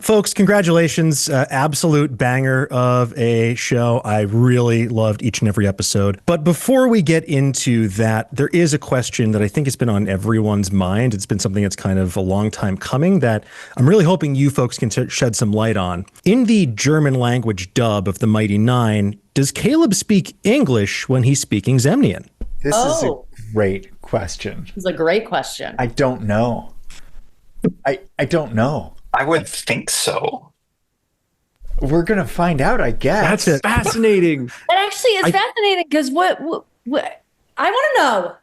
Folks, congratulations. Absolute banger of a show. I really loved each and every episode. But before we get into that, there is a question that I think has been on everyone's mind. It's been something that's kind of a long time coming that I'm really hoping you folks can shed some light on. In the German language dub of the Mighty Nein, does Caleb speak English when he's speaking Zemnian? This is a great question. It's a great question. I don't know. I don't know. I would think so. We're going to find out, I guess. That's it. Fascinating. It actually is fascinating because what I want to know.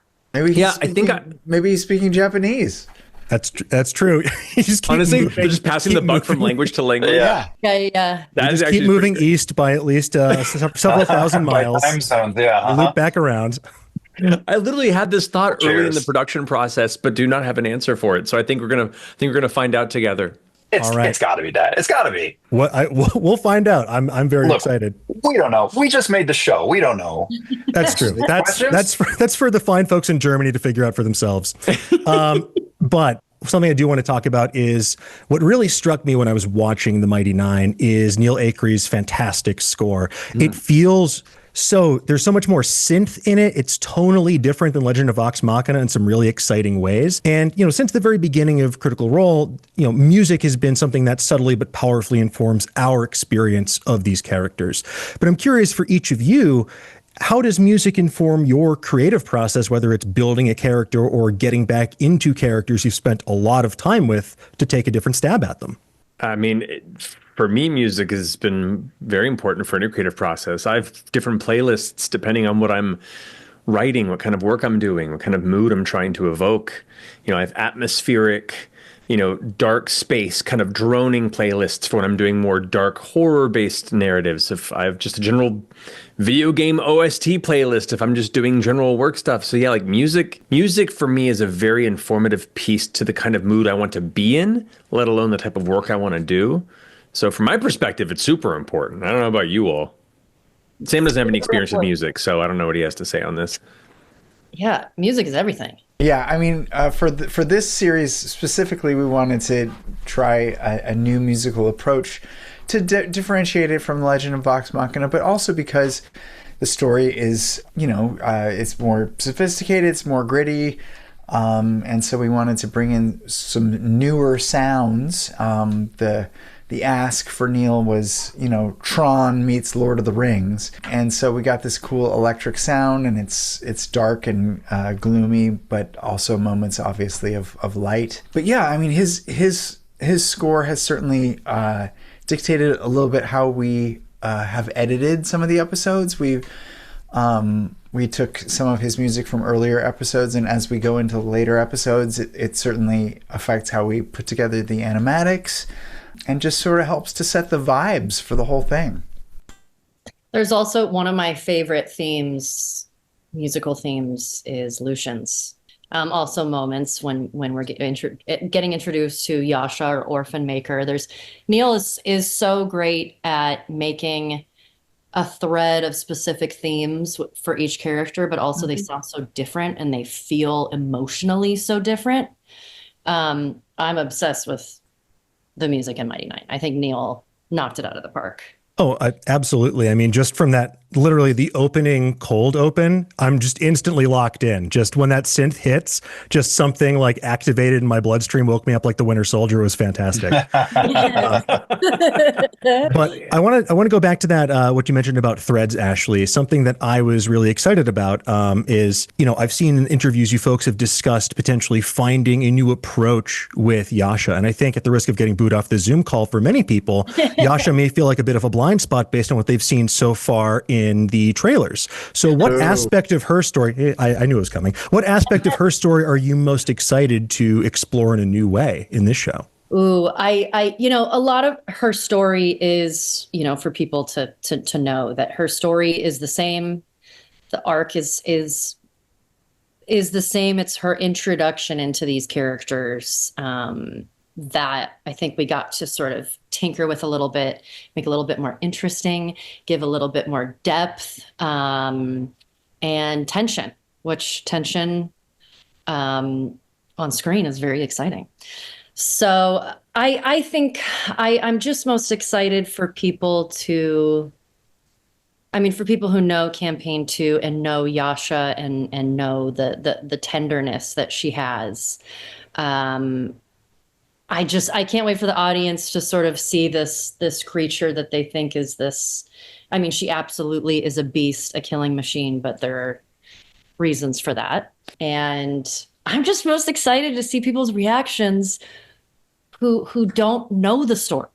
Maybe he's speaking Japanese. That's true. Honestly, they're just passing the buck from language to language. Yeah. Yeah. That is just keep moving east by at least several thousand miles. Time zones, yeah. Loop back around. I literally had this thought early in the Cheers. production process, but do not have an answer for it. So I think we're gonna find out together. All right. It's got to be that. It's got to be. We'll find out. I'm very excited. We don't know. We just made the show. We don't know. That's true. That's for the fine folks in Germany to figure out for themselves. But something I do want to talk about is what really struck me when I was watching The Mighty Nein is Neil Acrie's fantastic score. It feels there's so much more synth in it. It's tonally different than Legend of Vox Machina in some really exciting ways. And, since the very beginning of Critical Role, music has been something that subtly but powerfully informs our experience of these characters. But I'm curious for each of you, how does music inform your creative process, whether it's building a character or getting back into characters you've spent a lot of time with to take a different stab at them? I mean, for me, music has been very important for any creative process. I have different playlists depending on what I'm writing, what kind of work I'm doing, what kind of mood I'm trying to evoke. I have atmospheric, dark space kind of droning playlists for when I'm doing more dark horror-based narratives. If I have just a general video game OST playlist, if I'm just doing general work stuff. So yeah, like music for me is a very informative piece to the kind of mood I want to be in, let alone the type of work I want to do. So from my perspective, it's super important. I don't know about you all. Sam doesn't have any experience with music, so I don't know what he has to say on this. Yeah, music is everything. Yeah, I mean, for this series specifically, we wanted to try a new musical approach to differentiate it from Legend of Vox Machina, but also because the story is, it's more sophisticated, it's more gritty, and so we wanted to bring in some newer sounds. The ask for Neil was, Tron meets Lord of the Rings. And so we got this cool electric sound, and it's dark and gloomy, but also moments, obviously, of light. But yeah, I mean, his score has certainly dictated a little bit how we have edited some of the episodes. We took some of his music from earlier episodes, and as we go into later episodes, it certainly affects how we put together the animatics, and just sort of helps to set the vibes for the whole thing. There's also one of my favorite themes, musical themes, is Lucian's. Also moments when we're getting introduced to Yasha or Orphan Maker. Neil is so great at making a thread of specific themes for each character, but also they sound so different and they feel emotionally so different. I'm obsessed with the music in Mighty Nein. I think Neil knocked it out of the park. Oh, absolutely. I mean, just from that, literally the opening cold open, I'm just instantly locked in. Just when that synth hits, just something like activated in my bloodstream, woke me up like the Winter Soldier. It was fantastic. But I want to go back to that, what you mentioned about threads, Ashley. Something that I was really excited about is, I've seen in interviews you folks have discussed potentially finding a new approach with Yasha. And I think at the risk of getting booed off the Zoom call for many people, Yasha may feel like a bit of a blind spot based on what they've seen so far in the trailers. So what aspect of her story, I knew it was coming, what aspect of her story are you most excited to explore in a new way in this show? Ooh, a lot of her story is, for people to know that her story is the same. The arc is the same. It's her introduction into these characters, that I think we got to sort of tinker with a little bit, make a little bit more interesting, give a little bit more depth, and tension, which tension on screen is very exciting. So I think I'm just most excited for people to, I mean, for people who know campaign 2 and know Yasha and know the tenderness that she has. I can't wait for the audience to sort of see this creature that they think is this. I mean, she absolutely is a beast, a killing machine, but there are reasons for that. And I'm just most excited to see people's reactions who don't know the story,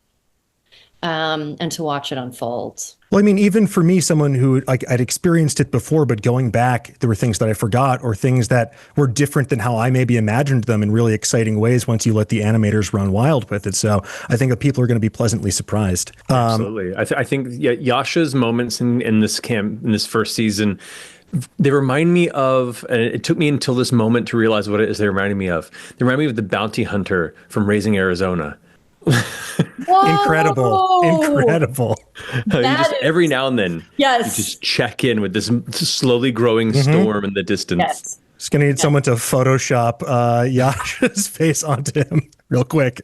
and to watch it unfold. Well, I mean, even for me, someone who I'd experienced it before, but going back, there were things that I forgot or things that were different than how I maybe imagined them in really exciting ways once you let the animators run wild with it. So I think that people are going to be pleasantly surprised. Absolutely. I think Yasha's moments in this first season, they remind me of, and it took me until this moment to realize what it is they reminded me of. They remind me of the bounty hunter from Raising Arizona. Incredible. Every now and then, yes, you just check in with this slowly growing storm in the distance. Yes. Just gonna need someone to Photoshop Yasha's face onto him real quick.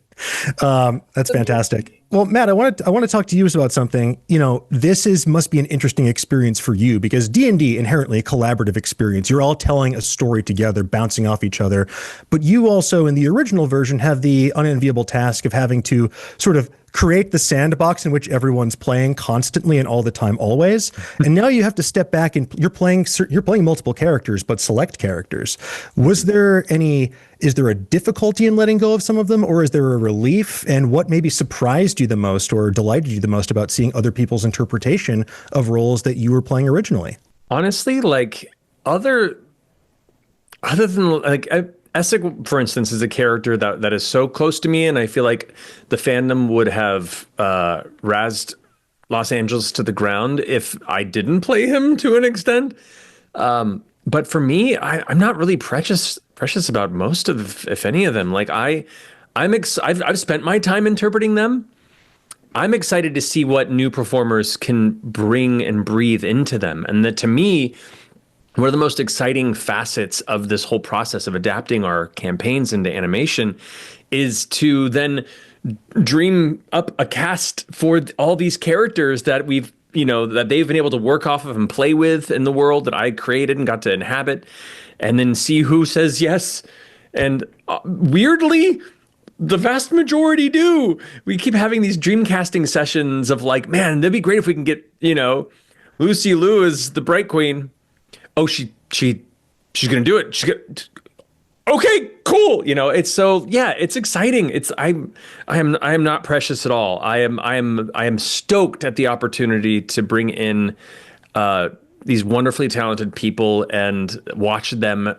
That's fantastic. Well, Matt, I want to talk to you about something. You know, must be an interesting experience for you because D&D inherently a collaborative experience. You're all telling a story together, bouncing off each other. But you also, in the original version, have the unenviable task of having to sort of create the sandbox in which everyone's playing constantly and all the time, always. And now you have to step back and you're playing multiple characters, but select characters. Is there a difficulty in letting go of some of them, or is there a relief? And what maybe surprised you the most or delighted you the most about seeing other people's interpretation of roles that you were playing originally? Honestly, like other than like Essek, for instance, is a character that is so close to me, and I feel like the fandom would have razzed Los Angeles to the ground if I didn't play him to an extent. But for me, I'm not really precious about most of, if any of them. Like I've spent my time interpreting them. I'm excited to see what new performers can bring and breathe into them, and that to me, one of the most exciting facets of this whole process of adapting our campaigns into animation is to then dream up a cast for all these characters that that they've been able to work off of and play with in the world that I created and got to inhabit, and then see who says yes. And weirdly, the vast majority do. We keep having these dream casting sessions of like, man, that'd be great if we can get, Lucy Liu as the Bright Queen. Oh, she's gonna do it. Okay, cool. It's so, yeah, it's exciting. I am not precious at all. I am stoked at the opportunity to bring in these wonderfully talented people and watch them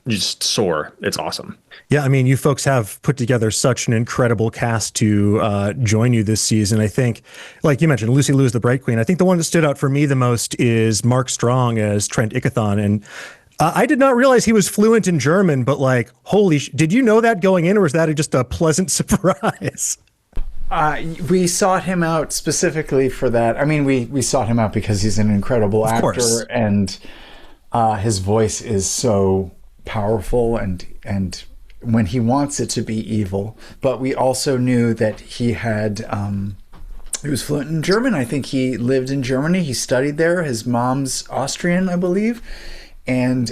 just soar. It's awesome. Yeah, I mean, you folks have put together such an incredible cast to join you this season. I think, like you mentioned, Lucy Liu is the Bright Queen. I think the one that stood out for me the most is Mark Strong as Trent Ickathon. And I did not realize he was fluent in German, but like, did you know that going in, or was that just a pleasant surprise? We sought him out specifically for that. I mean, we sought him out because he's an incredible actor, and his voice is so powerful and when he wants it to be evil. But we also knew that he was fluent in German. I think he lived in Germany. He studied there. His mom's Austrian, I believe. And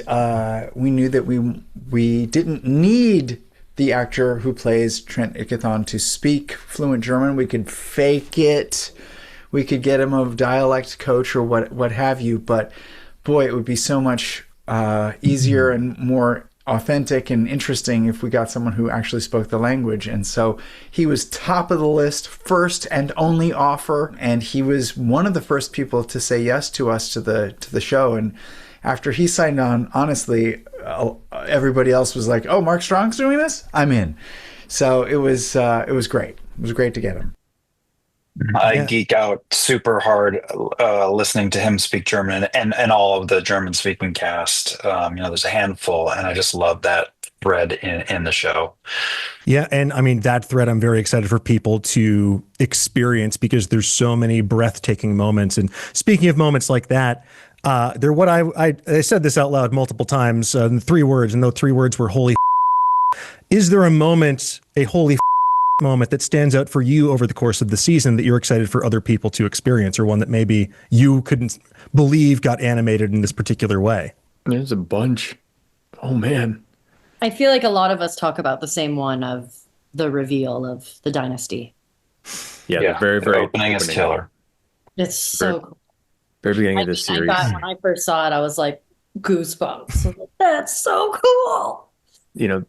we knew that we didn't need the actor who plays Trent Ickathon to speak fluent German. We could fake it. We could get him a dialect coach or what have you. But boy, it would be so much easier and more authentic and interesting if we got someone who actually spoke the language. And so he was top of the list, first and only offer, and he was one of the first people to say yes to us to the show. And after he signed on, honestly, everybody else was like, "Oh, Mark Strong's doing this? I'm in." So it was great. It was great to get him. I geek out super hard listening to him speak German and all of the German speaking cast. There's a handful, and I just love that thread in the show. Yeah, and I mean, that thread I'm very excited for people to experience because there's so many breathtaking moments. And speaking of moments like that, they're what I said this out loud multiple times in 3 words, and those 3 words were holy. Is there a moment, a holy moment that stands out for you over the course of the season that you're excited for other people to experience, or one that maybe you couldn't believe got animated in this particular way? There's a bunch. Oh, man. I feel like a lot of us talk about the same one of the reveal of the dynasty. Yeah, very, the very opening is killer. It's so cool. Very beginning of this series. When I first saw it, I was like, goosebumps. I was like, that's so cool. You know,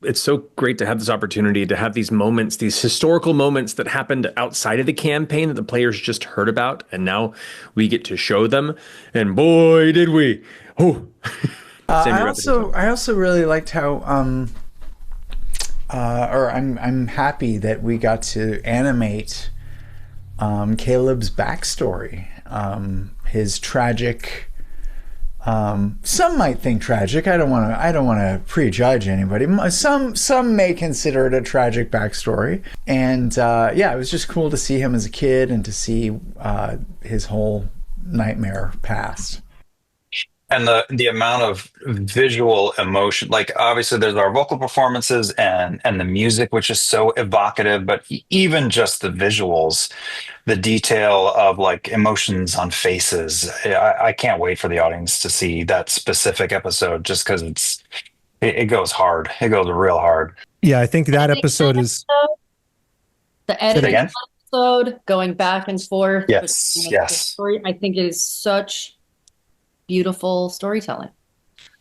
it's so great to have this opportunity to have these moments, these historical moments that happened outside of the campaign that the players just heard about, and now we get to show them. And boy, did we! Oh, I also really liked how, I'm happy that we got to animate Caleb's backstory, his tragic. Some might think tragic. I don't want to prejudge anybody. Some may consider it a tragic backstory. And it was just cool to see him as a kid and to see his whole nightmare past. And the amount of visual emotion, like obviously there's our vocal performances and the music, which is so evocative, but even just the visuals, the detail of like emotions on faces. I can't wait for the audience to see that specific episode, just because it goes hard. It goes real hard. Yeah, I think that episode is the editing episode, going back and forth. Yes. Story. I think it is such beautiful storytelling.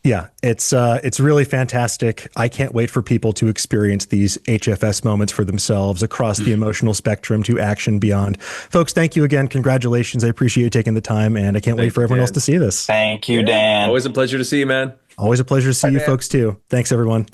Yeah, it's really fantastic. I can't wait for people to experience these HFS moments for themselves across the emotional spectrum to action beyond. Folks, thank you again. Congratulations. I appreciate you taking the time, and I can't wait for everyone else to see this. Thank you, Dan. Always a pleasure to see you, man. Always a pleasure to see you folks too. Thanks, everyone.